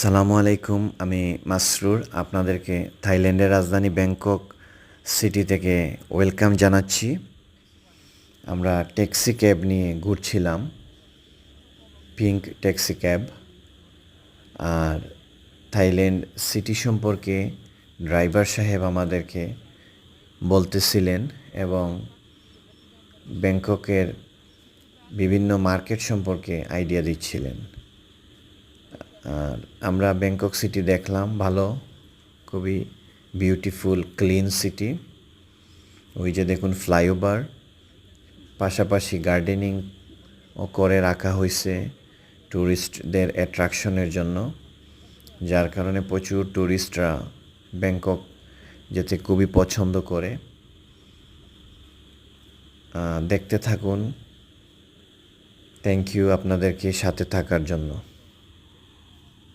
আসসালামু আলাইকুম। আমি মাসরুর আপনাদেরকে থাইল্যান্ডের রাজধানী ব্যাংকক সিটি থেকে ওয়েলকাম জানাচ্ছি। আমরা ট্যাক্সি ক্যাব নিয়ে ঘুরছিলাম, পিঙ্ক ট্যাক্সি ক্যাব। আর থাইল্যান্ড সিটি সম্পর্কে ড্রাইভার সাহেব আমাদেরকে বলতেছিলেন এবং ব্যাংককের বিভিন্ন মার্কেট সম্পর্কে আইডিয়া দিচ্ছিলেন। আর আমরা ব্যাংকক সিটি দেখলাম, ভালো, খুবই বিউটিফুল ক্লিন সিটি। ওই যে দেখুন ফ্লাইওভার, পাশাপাশি গার্ডেনিংও করে রাখা হয়েছে ট্যুরিস্টদের অ্যাট্রাকশনের জন্য, যার কারণে প্রচুর ট্যুরিস্টরা ব্যাংকক যেতে খুবই পছন্দ করে। দেখতে থাকুন। থ্যাংক ইউ আপনাদেরকে সাথে থাকার জন্য।